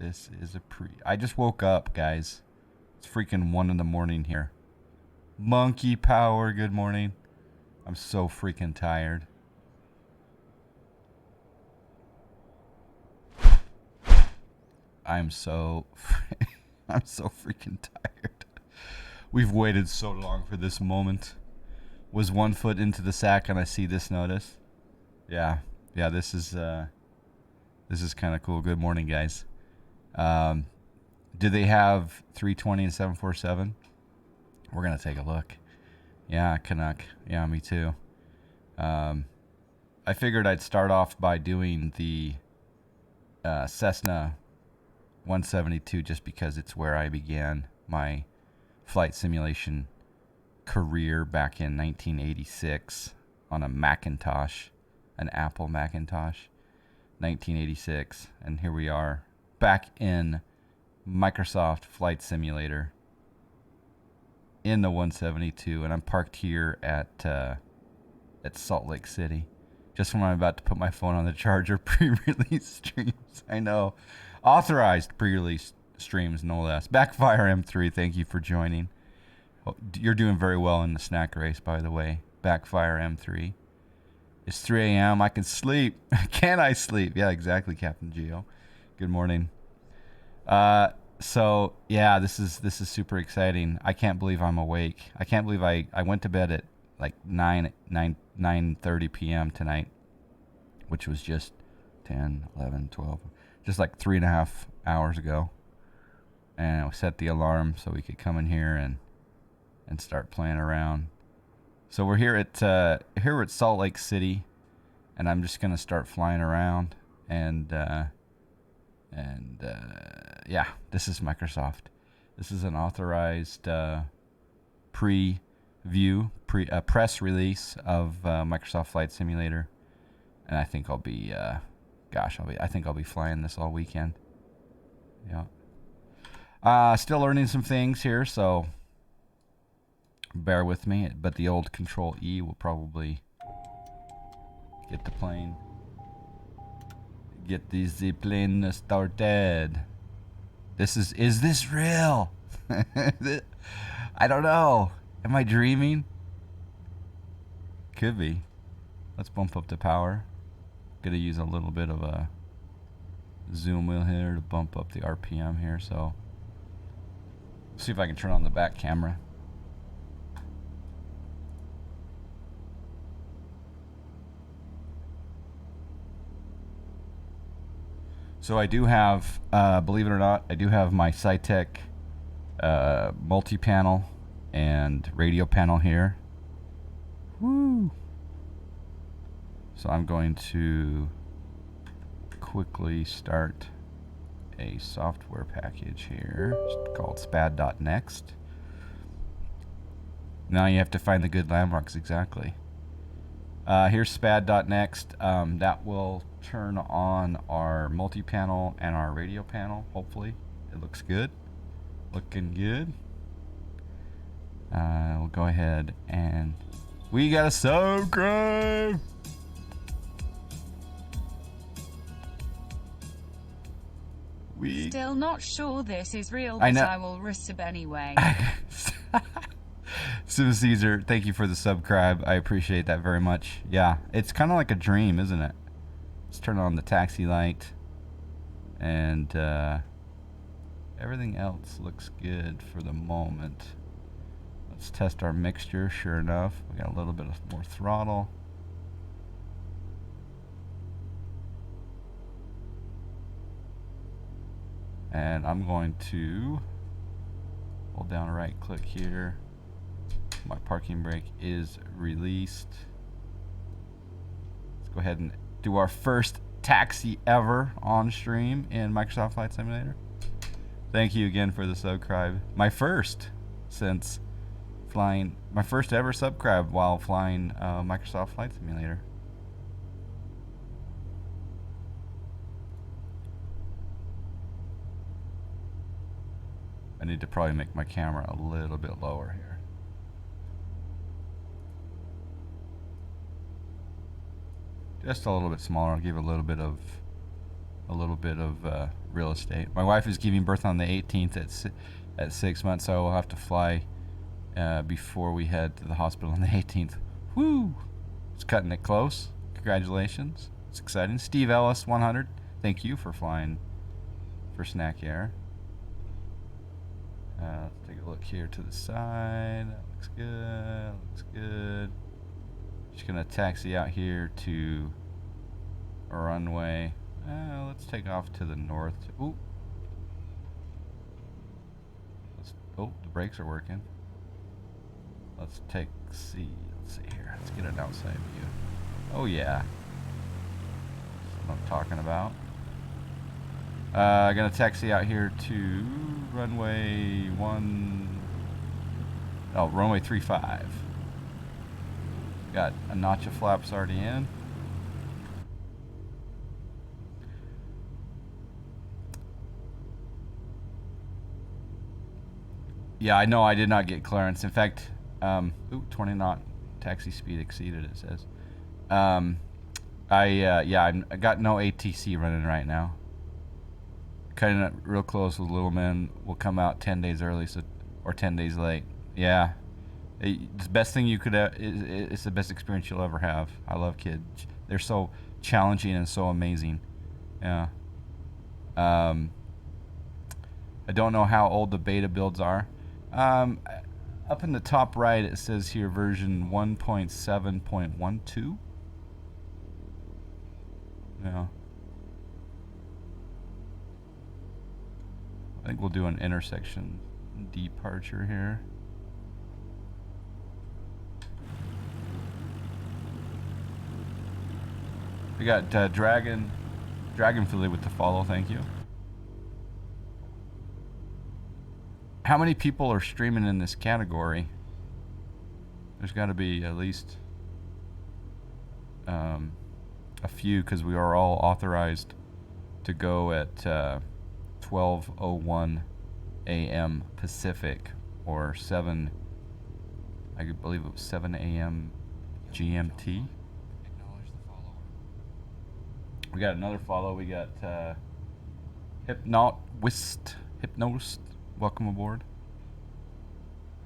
This is a I just woke up, guys. It's freaking 1 in the morning here. Monkey power, good morning. I'm so freaking tired. I'm so freaking tired. We've waited so long for this moment. Was 1 foot into the sack and I see this notice. Yeah, this is kind of cool. Good morning, guys. Do they have 320 and 747? We're gonna take a look. Yeah, Canuck. Yeah, me too. I figured I'd start off by doing the Cessna 172 just because it's where I began my flight simulation career back in 1986 on a Macintosh, an Apple Macintosh, 1986, and here we are back in Microsoft Flight Simulator in the 172, and I'm parked here at Salt Lake City, just when I'm about to put my phone on the charger. Pre-release streams, I know, authorized pre-release streams, no less. Backfire M3, thank you for joining. You're doing very well in the snack race, by the way. Backfire M3. It's 3 a.m. I can sleep. Can I sleep? Yeah, exactly, Captain Geo. Good morning. So yeah, this is super exciting. I can't believe I'm awake. I can't believe I went to bed at like 9:30 p.m. tonight, which was just 10, 11, 12, just like 3.5 hours ago. And I set the alarm so we could come in here and start playing around. So we're here at Salt Lake City, and I'm just gonna start flying around and yeah, this is Microsoft. This is an authorized press release of Microsoft Flight Simulator, and I think I'll be flying this all weekend. Yeah. Still learning some things here, so bear with me. But the old Control E will probably get the plane. Get the plane started. Is this real? I don't know. Am I dreaming? Could be. Let's bump up the power. Gonna use a little bit of a zoom wheel here to bump up the RPM here. So, see if I can turn on the back camera. So I do have, believe it or not, I do have my Cytec multi-panel and radio panel here. Woo! So I'm going to quickly start a software package here called spad.next. Now you have to find the good landmarks exactly. Here's spad.next. That will turn on our multi-panel and our radio panel, hopefully. It looks good. Looking good. We'll go ahead and we got a subscribe. Still not sure this is real, but I will resub anyway. Sim Caesar, thank you for the subscribe. I appreciate that very much. Yeah, it's kind of like a dream, isn't it? Let's turn on the taxi light. And everything else looks good for the moment. Let's test our mixture. Sure enough, we got a little bit more throttle. And I'm going to hold down a right click here. My parking brake is released. Let's go ahead and do our first taxi ever on stream in Microsoft Flight Simulator. Thank you again for the subscribe. My first since flying, my first ever subscribe while flying Microsoft Flight Simulator. I need to probably make my camera a little bit lower here. Just a little bit smaller. I'll give a little bit of a little bit of real estate. My wife is giving birth on the 18th at 6 months, so we'll have to fly before we head to the hospital on the 18th. Woo! It's cutting it close. Congratulations. It's exciting. Steve Ellis, 100. Thank you for flying for Snack Air. Let's take a look here to the side. That looks good. Looks good. Just gonna taxi out here to a runway. Let's take off to the north. Ooh. Oh, the brakes are working. Let's see here. Let's get an outside view. Oh yeah. That's what I'm talking about. Gonna taxi out here to runway runway 35. Got a notch of flaps already in. Yeah, I know I did not get clearance. In fact, 20 knot taxi speed exceeded, it says. I got no ATC running right now. Cutting it real close with Little Men. Will come out 10 days early, or 10 days late. Yeah, it's the best thing you could. It's the best experience you'll ever have. I love kids. They're so challenging and so amazing. Yeah. I don't know how old the beta builds are. Up in the top right, it says here version 1.7.12. Yeah. I think we'll do an intersection departure here. We got Dragonfilly with the follow, thank you. How many people are streaming in this category? There's got to be at least a few, because we are all authorized to go at 12:01 a.m. Pacific, or I believe it was 7 a.m. GMT. We got another follow. We got Hypnost. Welcome aboard.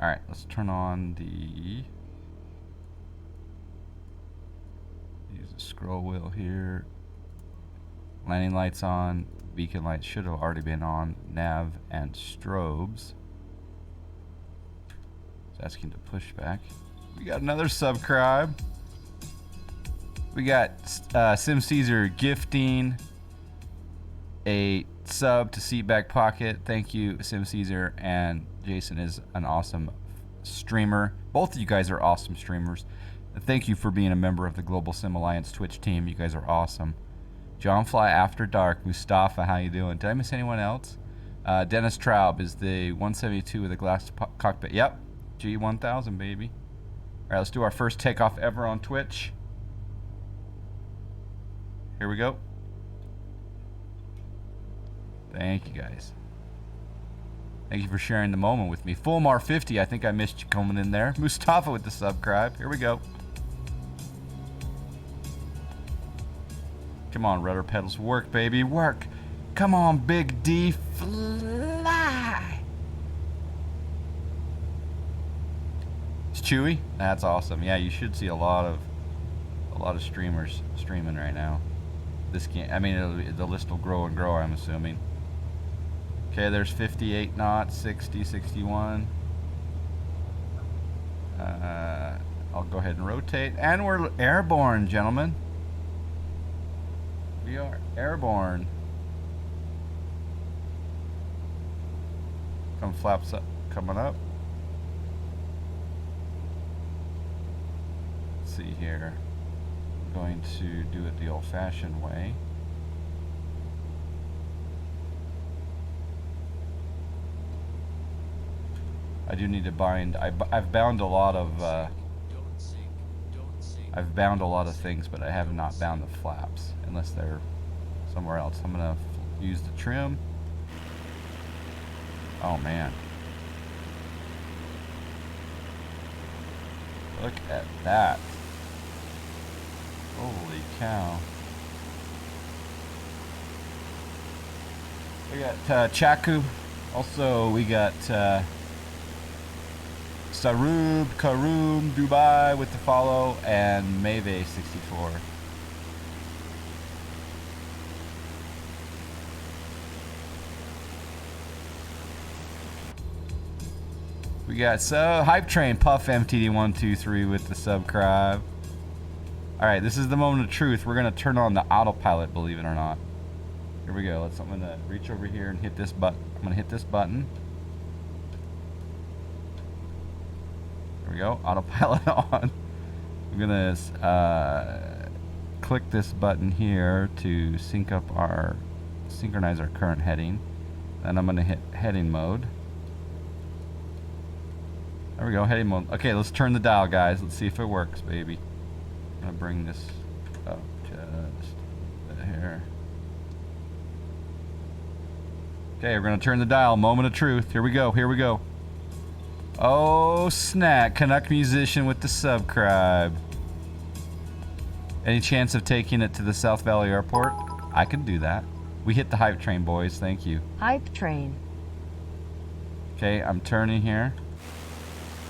All right, let's turn on use the scroll wheel here. Landing lights on. Beacon lights should have already been on. Nav and strobes. It's asking to push back. We got another subscribe. We got Sim Caesar gifting a sub to Seatback Pocket. Thank you, Sim Caesar. And Jason is an awesome streamer. Both of you guys are awesome streamers. Thank you for being a member of the Global Sim Alliance Twitch team. You guys are awesome. John Fly After Dark, Mustafa, how you doing? Did I miss anyone else? Dennis Traub is the 172 with a glass cockpit. Yep, G1000, baby. All right, let's do our first takeoff ever on Twitch. Here we go. Thank you, guys. Thank you for sharing the moment with me. Fulmar 50, I think I missed you coming in there. Mustafa with the subscribe. Here we go. Come on, rudder pedals. Work, baby, work. Come on, Big D, fly. It's Chewy. That's awesome. Yeah, you should see a lot of streamers streaming right now. This can't. I mean, the list will grow and grow, I'm assuming. Okay, there's 58 knots, 60, 61. I'll go ahead and rotate, and we're airborne, gentlemen. We are airborne. Come flaps up, coming up. Let's see here. I'm going to do it the old-fashioned way. I do need to bind. I've bound a lot of. I've bound a lot of things, but I have not bound the flaps unless they're somewhere else. I'm gonna use the trim. Oh man! Look at that! Holy cow! We got Chaku. Also, we got Sarub, Karoom, Dubai with the follow, and Mave64. We got Hype Train, Puff MTD123 with the subscribe. Alright, this is the moment of truth. We're going to turn on the autopilot, believe it or not. Here we go. I'm going to reach over here and hit this button. I'm going to hit this button. There we go. Autopilot on. I'm going to click this button here to synchronize our current heading. Then I'm going to hit heading mode. There we go, heading mode. Okay, let's turn the dial, guys. Let's see if it works, baby. I'm gonna bring this up just a bit here. Okay, we're gonna turn the dial. Moment of truth. Here we go. Here we go. Oh snap! Canuck musician with the subscribe. Any chance of taking it to the South Valley Airport? I can do that. We hit the hype train, boys. Thank you. Hype train. Okay, I'm turning here.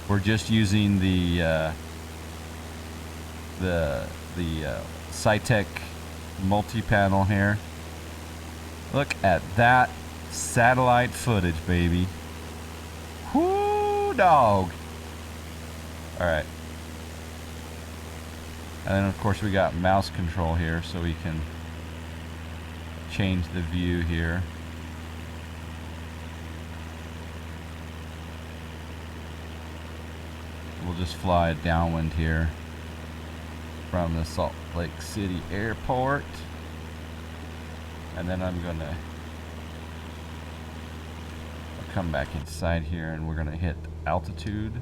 We're just using the Cytec multi-panel here. Look at that satellite footage, baby. Whoo, dog. All right. And then of course we got mouse control here, so we can change the view here. We'll just fly downwind here from the Salt Lake City Airport. And then I'm gonna come back inside here and we're gonna hit altitude.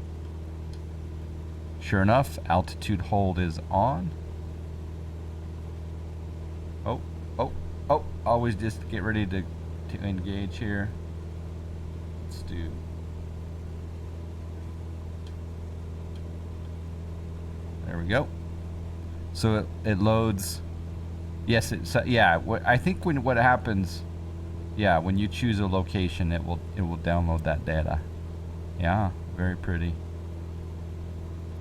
Sure enough, altitude hold is on. Oh, oh, oh, always just get ready to engage here. Let's do. There we go. So it loads. Yes, yeah. I think what happens, yeah, when you choose a location, it will download that data. Yeah, very pretty.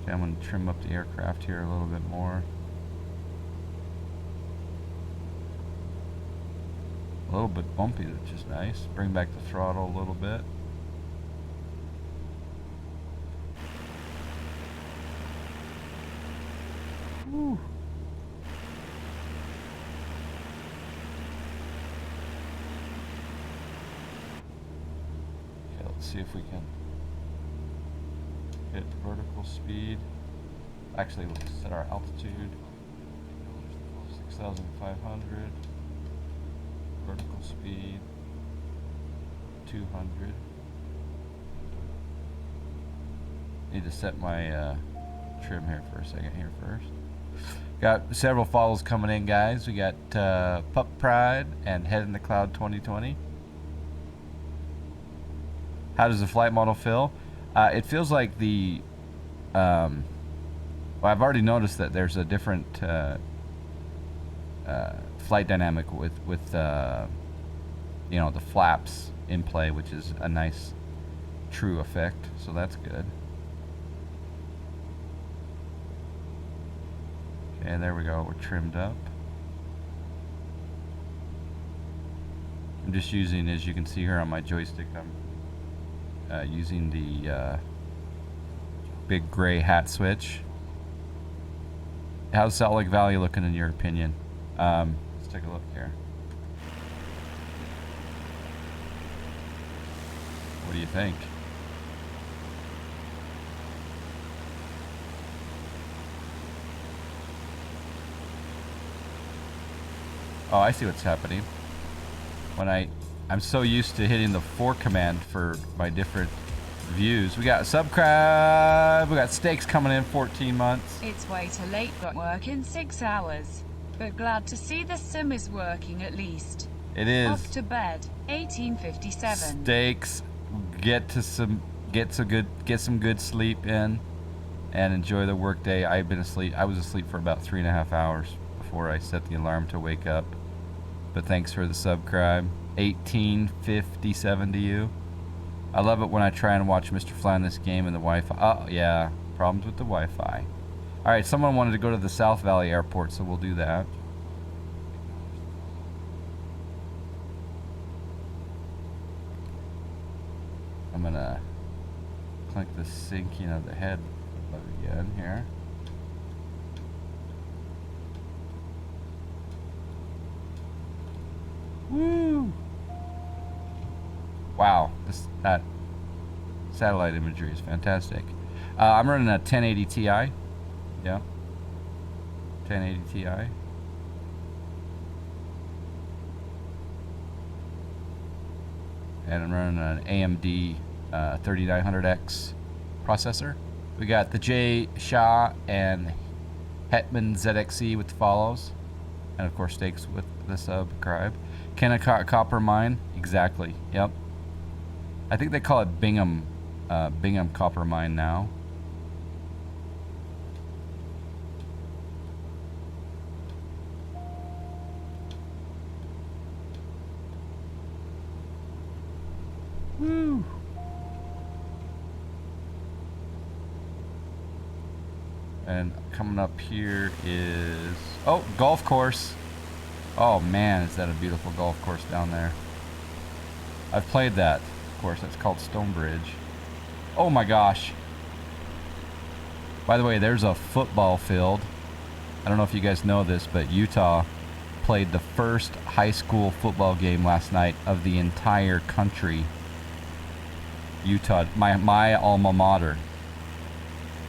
Okay, I'm gonna trim up the aircraft here a little bit more. A little bit bumpy, which is nice. Bring back the throttle a little bit. Woo. Okay, let's see if we can hit vertical speed. Actually, let's set our altitude. 6,500. Vertical speed 200. Need to set my trim here for a second here first. Got several follows coming in, guys. We got Pup Pride and Head in the Cloud 2020. How does the flight model feel? It feels like the well, I've already noticed that there's a different flight dynamic with you know, the flaps in play, which is a nice true effect, so that's good. Okay, there we go, we're trimmed up. I'm just using, as you can see here on my joystick, I'm using the big gray hat switch. How's Salt Lake Valley looking in your opinion? Let's take a look here. What do you think? Oh, I see what's happening. When I'm so used to hitting the 4 command for my different views. We got subscribe. We got Steaks coming in 14 months. It's way too late, got work in 6 hours. But glad to see the sim is working at least. It is. Off to bed, 1857. Steaks, get some good sleep in, and enjoy the work day. I've been asleep. I was asleep for about 3.5 hours before I set the alarm to wake up. but thanks for the subscribe. 1857 to you. I love it when I try and watch Mr. Fly in this game and the Wi-Fi. Oh, yeah. Problems with the Wi-Fi. Alright, someone wanted to go to the South Valley Airport, so we'll do that. I'm gonna click the sinking of the head again here. Woo! Wow, that satellite imagery is fantastic. I'm running a 1080 Ti. Yeah, 1080 Ti. And I'm running an AMD 3900X processor. We got the J Shah and Hetman ZXE with the follows, and of course Stakes with the subscribe. Kennecott Copper Mine, exactly. Yep. I think they call it Bingham Copper Mine now. Woo! And coming up here is, oh, golf course. Oh man, is that a beautiful golf course down there. I've played that course. That's called Stonebridge. Oh my gosh. By the way, there's a football field. I don't know if you guys know this, but Utah played the first high school football game last night of the entire country. Utah, my alma mater,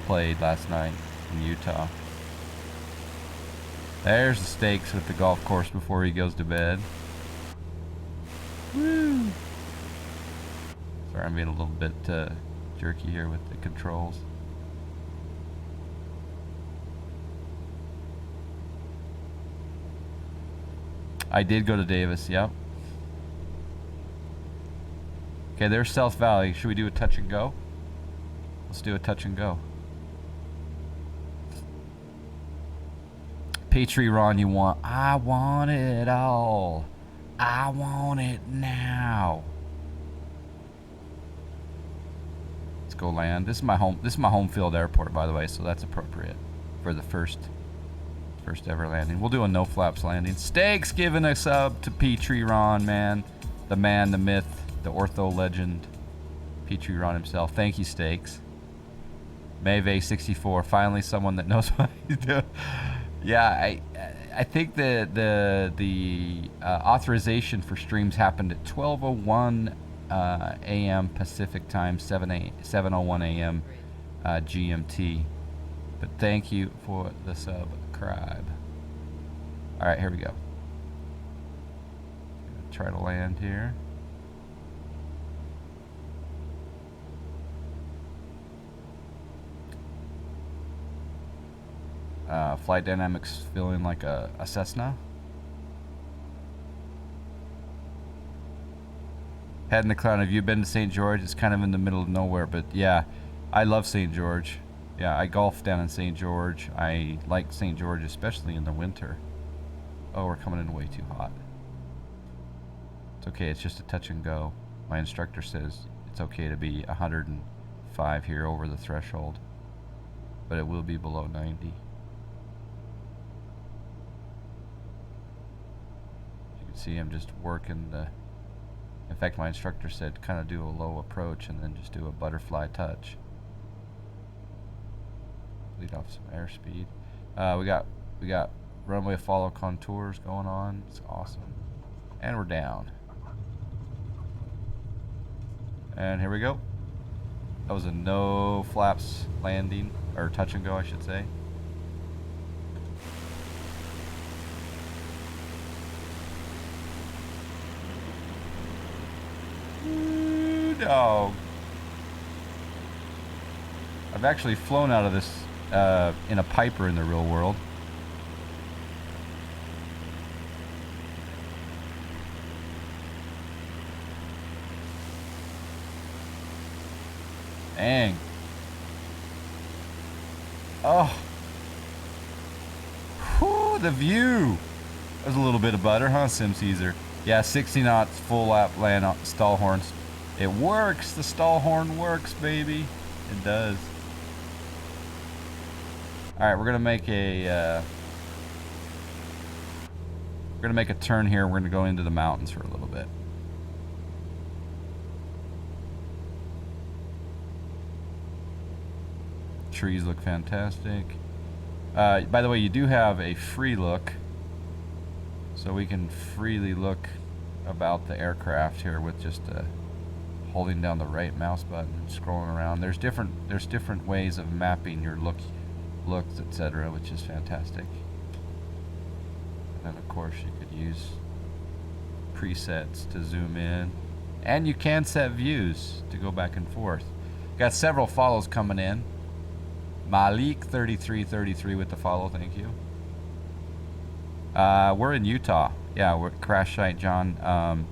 played last night in Utah. There's the Stakes with the golf course before he goes to bed. Woo! Sorry, I'm being a little bit jerky here with the controls. I did go to Davis, yep. Okay, there's South Valley. Should we do a touch and go? Let's do a touch and go. Petrie Ron, you want? I want it all. I want it now. Let's go land. This is my home field airport, by the way, so that's appropriate for the first ever landing. We'll do a no flaps landing. Stakes giving a sub to Petrie Ron, man, the myth, the ortho legend, Petrie Ron himself. Thank you, Stakes. Mayve 64. Finally, someone that knows what he's doing. Yeah, I think the authorization for streams happened at 12:01 a.m. Pacific time, 7:01 a.m. GMT. But thank you for the subscribe. All right, here we go. Try to land here. Flight dynamics feeling like a Cessna. Head in the cloud. Have you been to St. George? It's kind of in the middle of nowhere, but yeah, I love St. George. Yeah, I golf down in St. George. I like St. George, especially in the winter. Oh, we're coming in way too hot. It's okay, it's just a touch and go. My instructor says it's okay to be 105 here over the threshold, but it will be below 90. See, I'm just working the, in fact my instructor said kind of do a low approach and then just do a butterfly touch. Lead off some airspeed. We got runway follow contours going on. It's awesome. And we're down. And here we go. That was a no flaps landing, or touch and go I should say. Dog. I've actually flown out of this in a Piper in the real world. Dang. Oh. Whew, the view. There's a little bit of butter, huh, Sim Caesar? Yeah, 60 knots, full lap land stall horns. It works. The stall horn works, baby. It does. All right, we're gonna make a turn here. We're gonna go into the mountains for a little bit. Trees look fantastic. By the way, you do have a free look, so we can freely look about the aircraft here with just holding down the right mouse button and scrolling around. There's different ways of mapping your looks, etc., which is fantastic. And then of course you could use presets to zoom in, and you can set views to go back and forth. Got several follows coming in. Malik 3333 with the follow, thank you. We're in Utah. Yeah, we're crash site, John.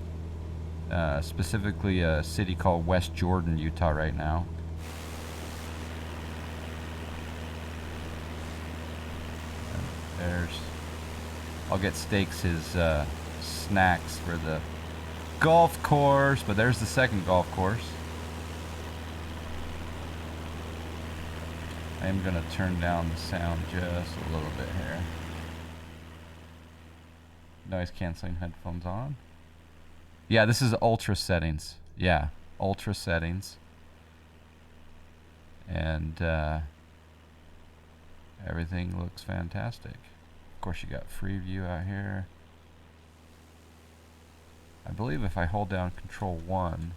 Specifically a city called West Jordan, Utah right now. I'll get Stakes his snacks for the golf course, but there's the second golf course. I am going to turn down the sound just a little bit here. Noise canceling headphones on. Yeah, this is ultra settings. Yeah, ultra settings. And everything looks fantastic. Of course, you got free view out here. I believe if I hold down Control 1,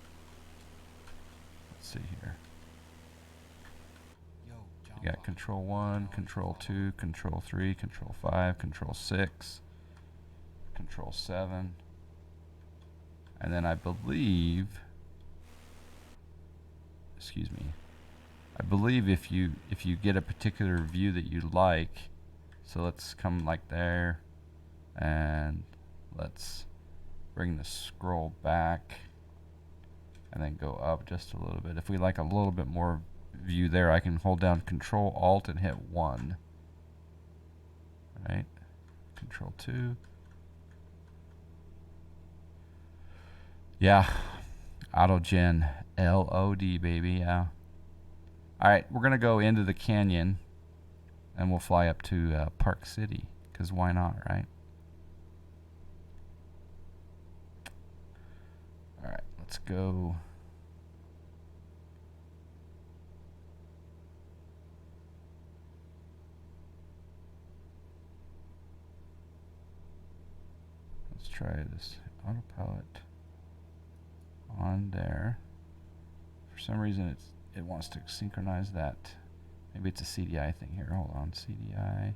let's see here. You got Control 1, Control 2, Control 3, Control 5, Control 6, Control 7, and then I believe, excuse me, I believe if you get a particular view that you like, so let's come like there, and let's bring the scroll back, and then go up just a little bit. If we like a little bit more view there, I can hold down Control Alt and hit 1. Right? Control 2. Yeah. AutoGen LOD, baby. Yeah. Alright, we're gonna go into the canyon and we'll fly up to Park City, because why not, right? Alright, let's go. Let's try this Autopilot on there. For some reason it wants to synchronize that. Maybe it's a CDI thing here. Hold on, CDI.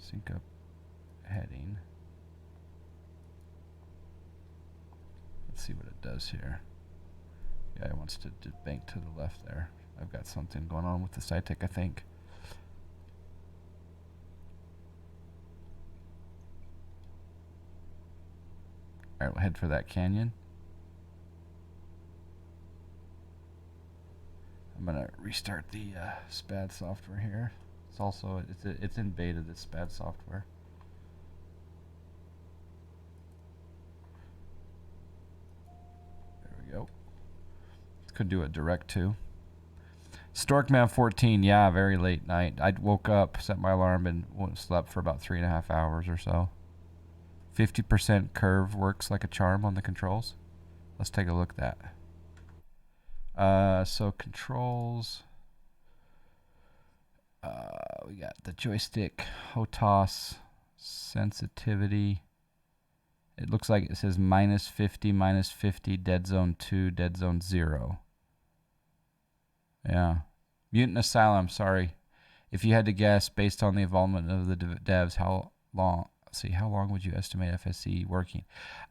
Sync up heading. Let's see what it does here. Yeah, it wants to bank to the left there. I've got something going on with the SciTech, I think. Alright, we'll head for that canyon. I'm gonna restart the SPAD software here. It's also it's in beta, this SPAD software. There we go. Could do a direct too. Storkman14, yeah, very late night. I woke up, set my alarm, and slept for about 3.5 hours or so. 50% curve works like a charm on the controls. Let's take a look at that. So controls. We got the joystick, HOTAS, sensitivity. It looks like it says -50, -50, dead zone 2, dead zone 0. Yeah. Mutant Asylum, sorry. If you had to guess, based on the involvement of the devs, how long would you estimate FSE working?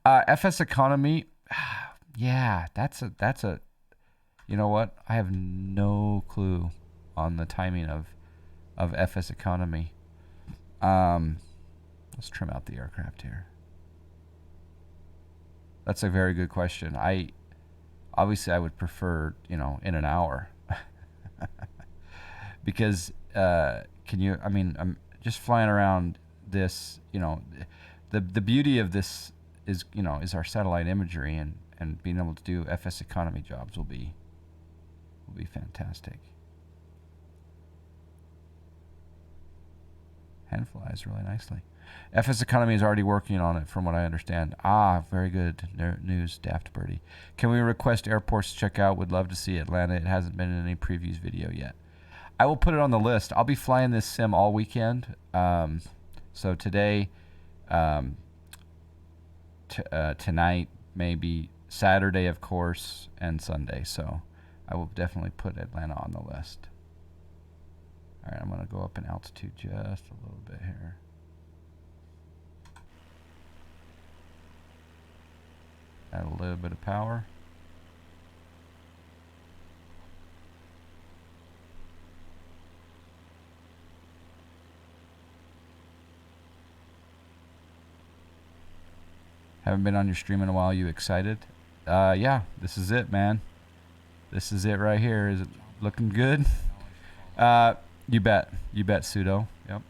FS Economy, yeah, that's a, you know what? I have no clue on the timing of FS Economy. Let's trim out the aircraft here. That's a very good question. Obviously I would prefer, in an hour. Because can you, just flying around this, the beauty of this is, is our satellite imagery, and being able to do FS economy jobs will be fantastic. Hand flies really nicely. FS Economy is already working on it, from what I understand. Ah, very good news, Daft Birdie. Can we request airports to check out? Would love to see Atlanta. It hasn't been in any previews video yet. I will put it on the list. I'll be flying this sim all weekend. So today, tonight, maybe Saturday, of course, and Sunday. So I will definitely put Atlanta on the list. All right, I'm going to go up in altitude just a little bit here. Add a little bit of power. Haven't been on your stream in a while. You excited? Yeah, this is it, man. This is it right here. Is it looking good? You bet. You bet, Pseudo. Yep.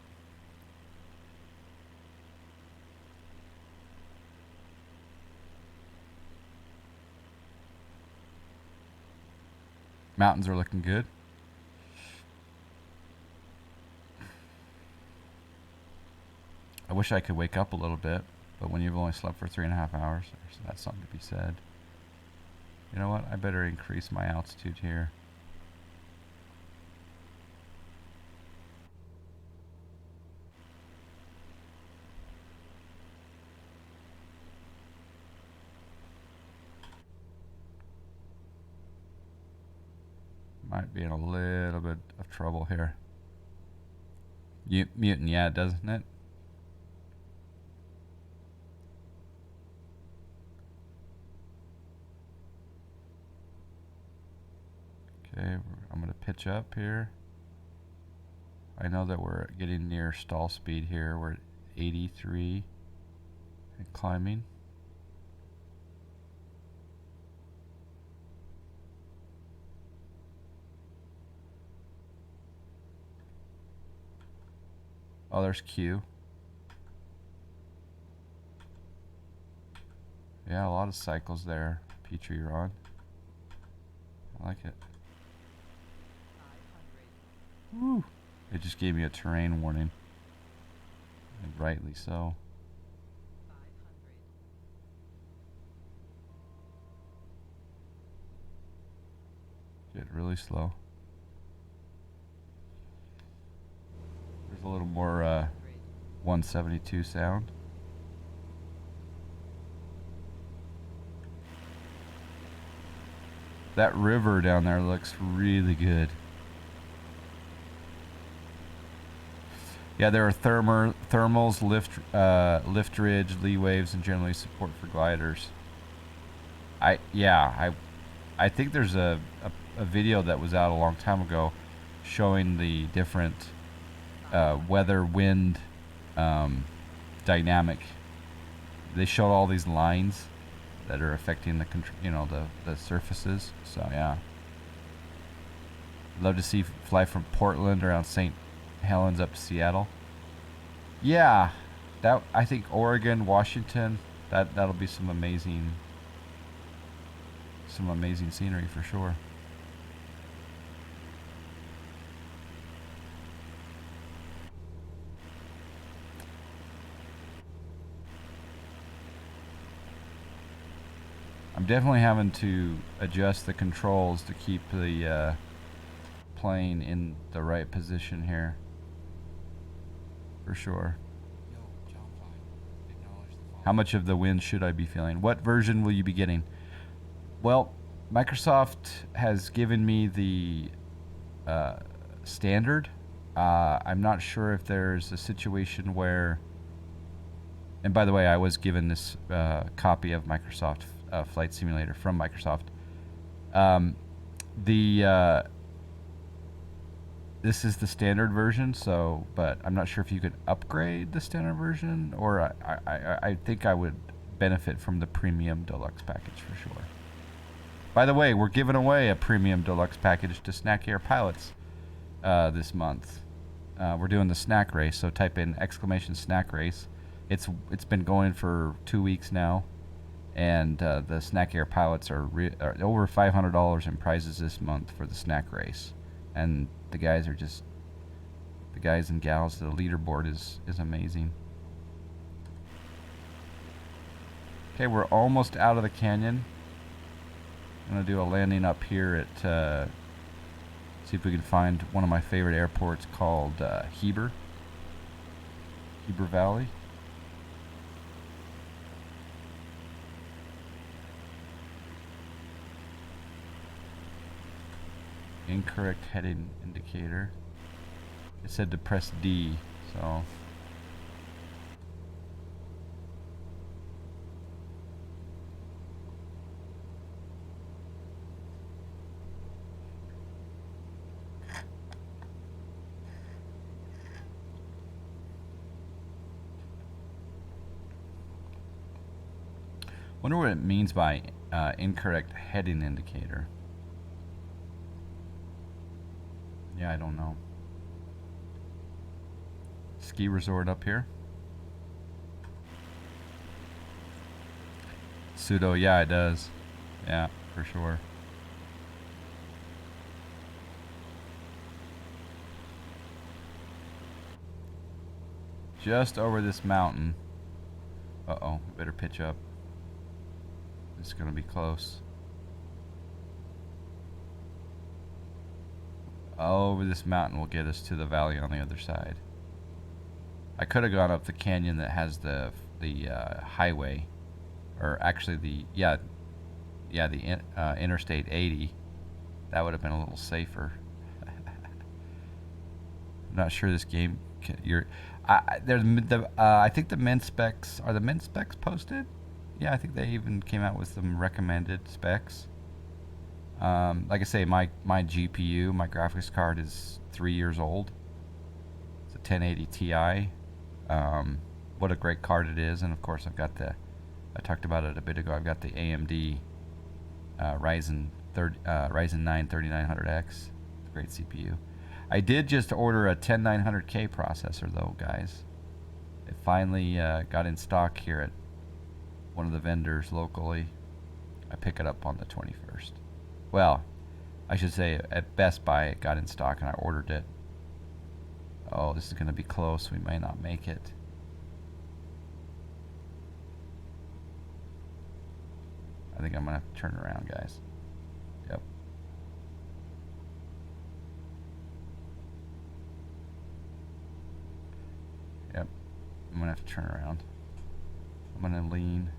Mountains are looking good. I wish I could wake up a little bit, but when you've only slept for 3.5 hours, that's something to be said. You know what? I better increase my altitude here. Might be in a little bit of trouble here. Mutant, yeah, doesn't it? Okay, I'm going to pitch up here. I know that we're getting near stall speed here. We're at 83 and climbing. Oh, there's Q. Yeah, a lot of cycles there, Petrie, you're on. I like it. Woo. It just gave me a terrain warning. And rightly so. Get really slow. There's a little more 172 sound. That river down there looks really good. Yeah, there are thermals, lift ridge, lee waves, and generally support for gliders. I think there's a video that was out a long time ago showing the different weather wind dynamic. They showed all these lines that are affecting the surfaces. So yeah, love to see fly from Portland around St. Helens up to Seattle. Yeah, that I think Oregon, Washington, that'll be some amazing scenery for sure. I'm definitely having to adjust the controls to keep the plane in the right position here. For sure. How much of the wind should I be feeling? What version will you be getting? Well, Microsoft has given me the standard. I'm not sure if there's a situation where... And by the way, I was given this copy of Microsoft Flight Simulator from Microsoft. This is the standard version, but I'm not sure if you could upgrade the standard version, or I think I would benefit from the premium deluxe package for sure. By the way, we're giving away a premium deluxe package to Snack Air pilots this month. we're doing the snack race. So type in exclamation snack race. It's been going for 2 weeks now, and the Snack Air pilots are over $500 in prizes this month for the snack race, and the guys and gals. The leaderboard is amazing. Okay, we're almost out of the canyon. I'm gonna do a landing up here at see if we can find one of my favorite airports called Heber Valley. Incorrect heading indicator. It said to press D, so wonder what it means by incorrect heading indicator. Yeah, I don't know. Ski resort up here. Pseudo, yeah, it does. Yeah, for sure. Just over this mountain. Uh-oh, better pitch up. It's gonna be close. Over this mountain will get us to the valley on the other side. I could have gone up the canyon that has the highway, or actually the Interstate 80. That would have been a little safer. I'm not sure this game. I think the min specs are the min specs posted. Yeah, I think they even came out with some recommended specs. Like I say, my GPU, my graphics card is 3 years old. It's a 1080 Ti. What a great card it is, and of course I talked about it a bit ago. I've got the AMD Ryzen 9 3900X. Great CPU. I did just order a 10900K processor though, guys. It finally got in stock here at one of the vendors locally. I pick it up on the 21st. Well, I should say at Best Buy it got in stock and I ordered it. Oh, this is going to be close. We may not make it. I think I'm going to have to turn around, guys. Yep. Yep. I'm going to have to turn around. I'm going to lean.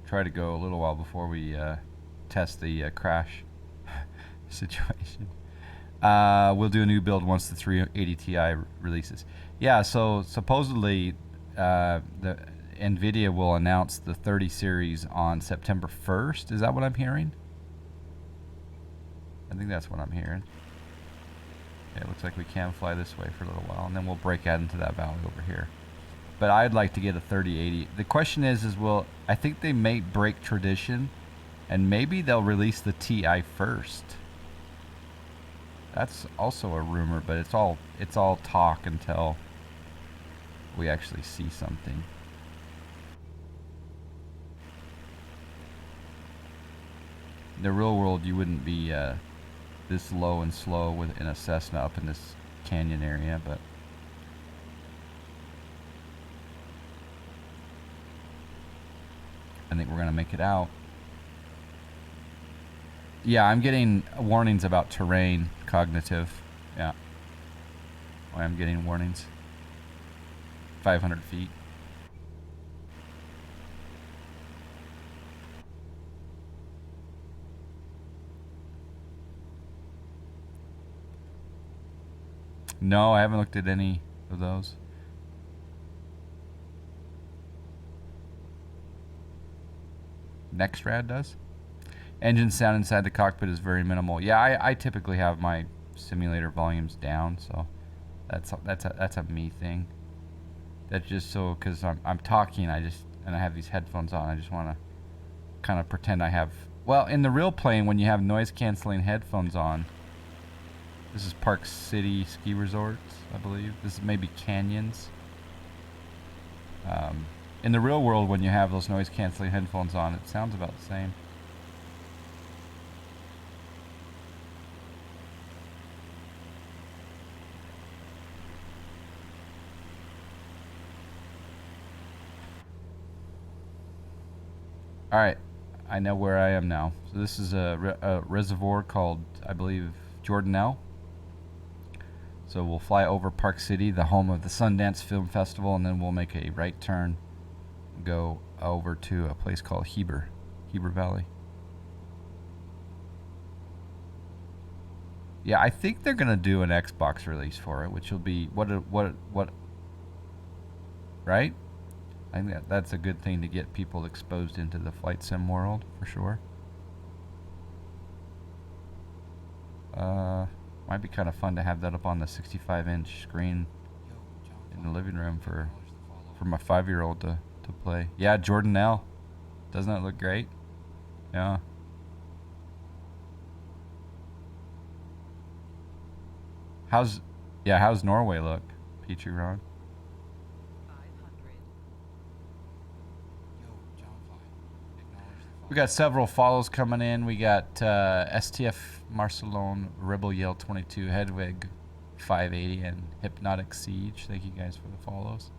Try to go a little while before we test the crash situation. We'll do a new build once the 380 Ti releases. Yeah, so supposedly the NVIDIA will announce the 30 series on September 1st. Is that what I'm hearing? I think that's what I'm hearing. Okay, it looks like we can fly this way for a little while, and then we'll break out into that valley over here. But I'd like to get a 3080. The question is I think they may break tradition, and maybe they'll release the Ti first. That's also a rumor, but it's all talk until we actually see something. In the real world, you wouldn't be this low and slow in a Cessna up in this canyon area, but I think we're going to make it out. Yeah, I'm getting warnings about terrain, cognitive. Yeah. I'm getting warnings. 500 feet. No, I haven't looked at any of those. Nextrad does. Engine sound inside the cockpit is very minimal. Yeah, I typically have my simulator volumes down, so that's a me thing. That's just so because I'm talking. And I have these headphones on. I just want to kind of pretend I have. Well, in the real plane, when you have noise canceling headphones on, this is Park City Ski Resorts, I believe. This is maybe Canyons. In the real world, when you have those noise canceling headphones on, it sounds about the same. All right, I know where I am now. So this is a reservoir called, I believe, Jordanelle. So we'll fly over Park City, the home of the Sundance Film Festival, and then we'll make a right turn, go over to a place called Heber Valley. Yeah, I think they're gonna do an Xbox release for it, which will be what, right? I think that's a good thing to get people exposed into the flight sim world for sure. Might be kind of fun to have that up on the 65-inch screen in the living room for my 5-year-old to play. Yeah, Jordanelle. Doesn't that look great? Yeah. How's Norway look, Petrie Ron? We got several follows coming in. We got STF Marcelone, Rebel Yell 22, Hedwig 580, and Hypnotic Siege. Thank you guys for the follows.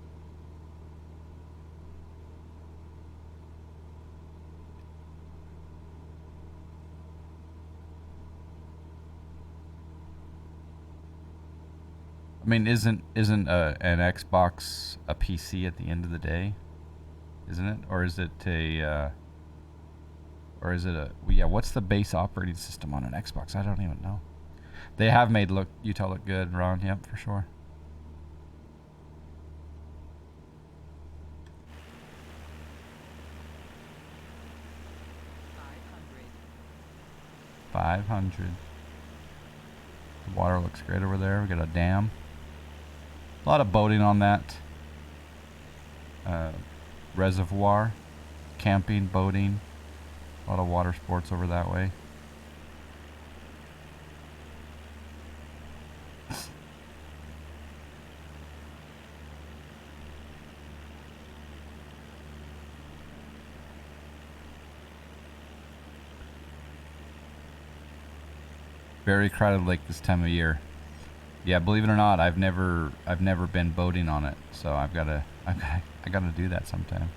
I mean, isn't an Xbox a PC at the end of the day? Isn't it? Or is it a what's the base operating system on an Xbox? I don't even know. They have made Utah look good, Ron. Yep, for sure. $500. The water looks great over there. We got a dam. A lot of boating on that reservoir. Camping, boating. A lot of water sports over that way. Very crowded lake this time of year. Yeah, believe it or not, I've never been boating on it, so I gotta do that sometime.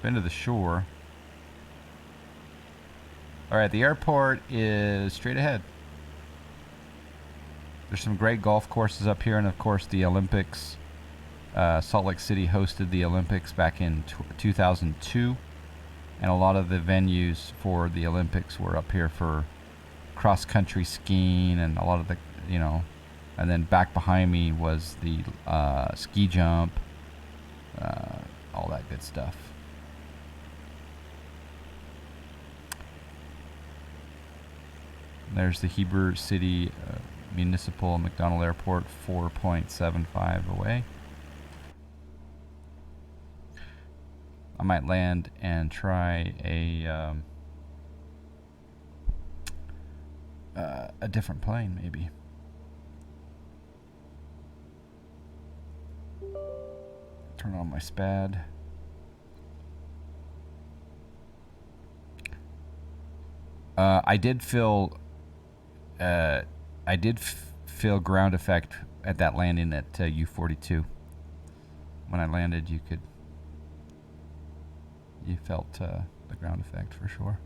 Been to the shore. All right, the airport is straight ahead. There's some great golf courses up here, and of course the Olympics. Salt Lake City hosted the Olympics back in 2002, and a lot of the venues for the Olympics were up here for cross-country skiing, and a lot of the, and then back behind me was the ski jump, all that good stuff. There's the Heber City Municipal McDonald Airport, 4.75 away. I might land and try a different plane, maybe. Turn on my SPAD. I did feel ground effect at that landing at U-42. When I landed, you felt the ground effect for sure.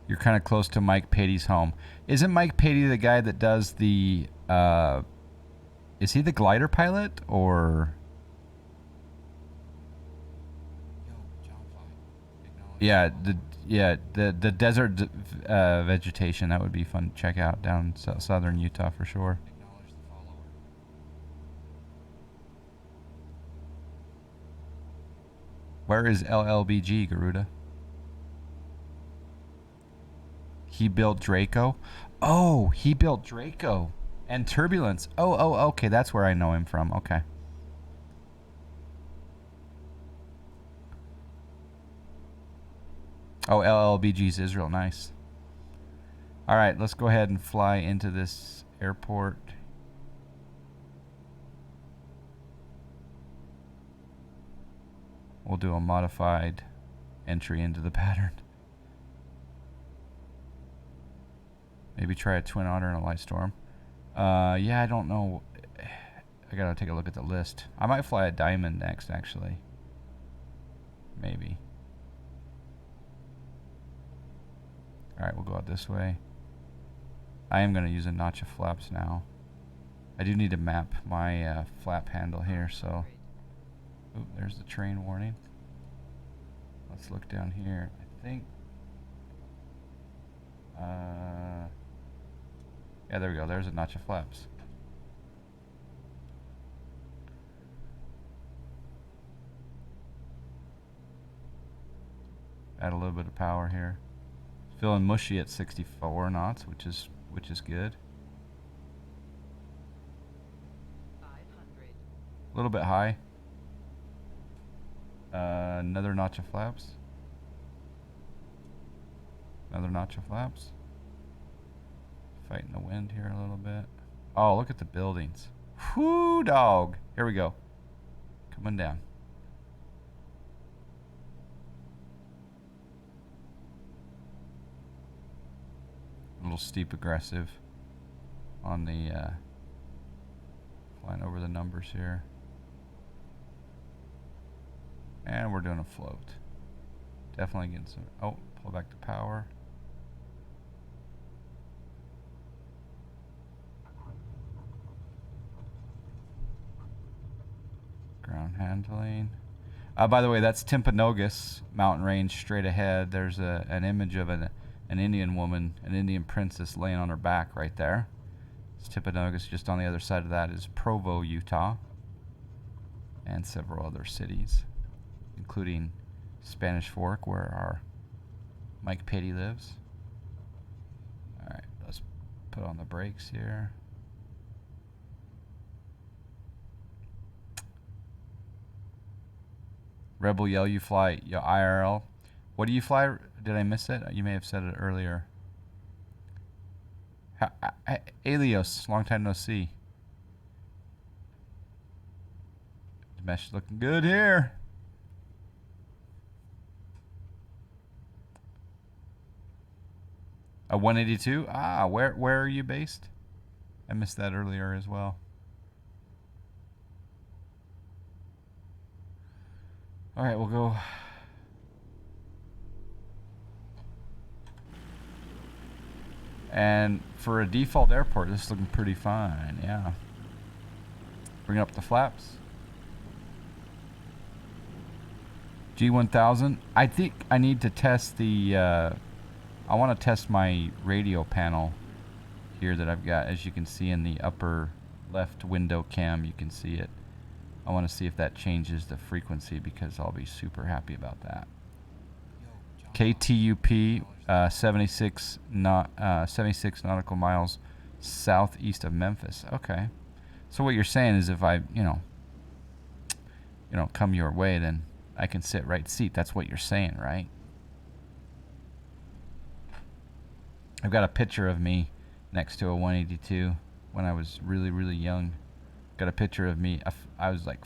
You're kind of close to Mike Patey's home. Isn't Mike Patey the guy that does the? Is he the glider pilot or? Yeah, the desert vegetation, that would be fun to check out down southern Utah for sure. Where is LLBG, Garuda? He built Draco. Oh, he built Draco and Turbulence. Oh, okay. That's where I know him from. Okay. Oh, LLBG's Israel. Nice. All right, let's go ahead and fly into this airport. We'll do a modified entry into the pattern. Maybe try a Twin Otter and a Light Storm. Yeah, I don't know. I gotta take a look at the list. I might fly a Diamond next, actually. Maybe. Alright, we'll go out this way. I am gonna use a notch of flaps now. I do need to map my flap handle here, so... Ooh, there's the train warning. Let's look down here. I think... yeah, there we go. There's a notch of flaps. Add a little bit of power here. Feeling mushy at 64 knots, which is good. 500. A little bit high. Another notch of flaps. Another notch of flaps. Fighting the wind here a little bit. Oh, look at the buildings. Whoo, dog. Here we go. Coming down. A little steep aggressive on the flying over the numbers here. And we're doing a float. Definitely getting some... Oh, pull back to power. Ground handling. By the way, that's Timpanogos mountain range straight ahead. There's an image of an Indian woman, an Indian princess laying on her back right there. It's Timpanogos. Just on the other side of that is Provo, Utah. And several other cities, including Spanish Fork, where our Mike Patey lives. Alright, let's put on the brakes here. Rebel Yell, you fly your IRL. What do you fly? Did I miss it? You may have said it earlier. Alios, long time no see. The mesh is looking good here. A 182? Ah, where are you based? I missed that earlier as well. All right, we'll go. And for a default airport, this is looking pretty fine. Yeah. Bring up the flaps. G1000. I think I need to test the. I want to test my radio panel here that I've got. As you can see in the upper left window cam, you can see it. I want to see if that changes the frequency because I'll be super happy about that. KTUP, 76 nautical miles southeast of Memphis. Okay. So what you're saying is if I, come your way, then I can sit right seat. That's what you're saying, right? I've got a picture of me next to a 182 when I was really, really young. Got a picture of me. I was like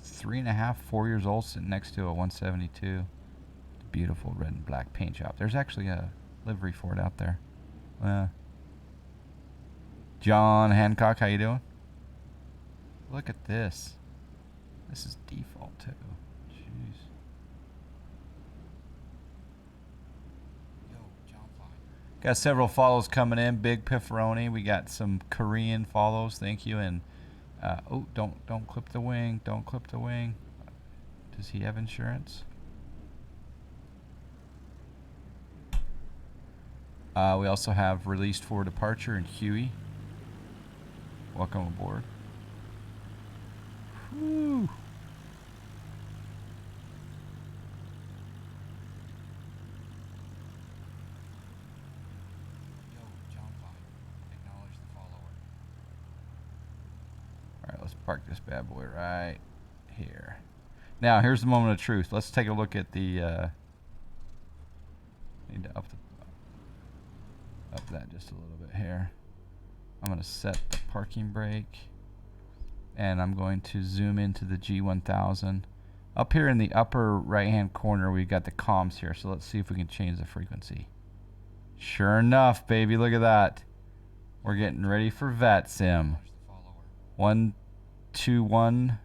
3.5, 4 years old, sitting next to a 172. Beautiful red and black paint job. There's actually a livery for it out there. John Hancock, how you doing? Look at this. This is default too. Jeez. Got several follows coming in. Big Pifferoni. We got some Korean follows. Thank you. And oh, don't clip the wing. Don't clip the wing. Does he have insurance? We also have released for departure in Huey. Welcome aboard. Whew. park this bad boy right here. Now, here's the moment of truth. Let's take a look at the... need to up that just a little bit here. I'm going to set the parking brake. And I'm going to zoom into the G1000. Up here in the upper right-hand corner, we've got the comms here. So let's see if we can change the frequency. Sure enough, baby, look at that. We're getting ready for VAT Sim. 1, 2, 1.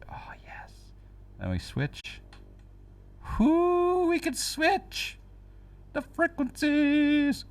Oh, yes. And we switch. Whoo, we can switch the frequencies.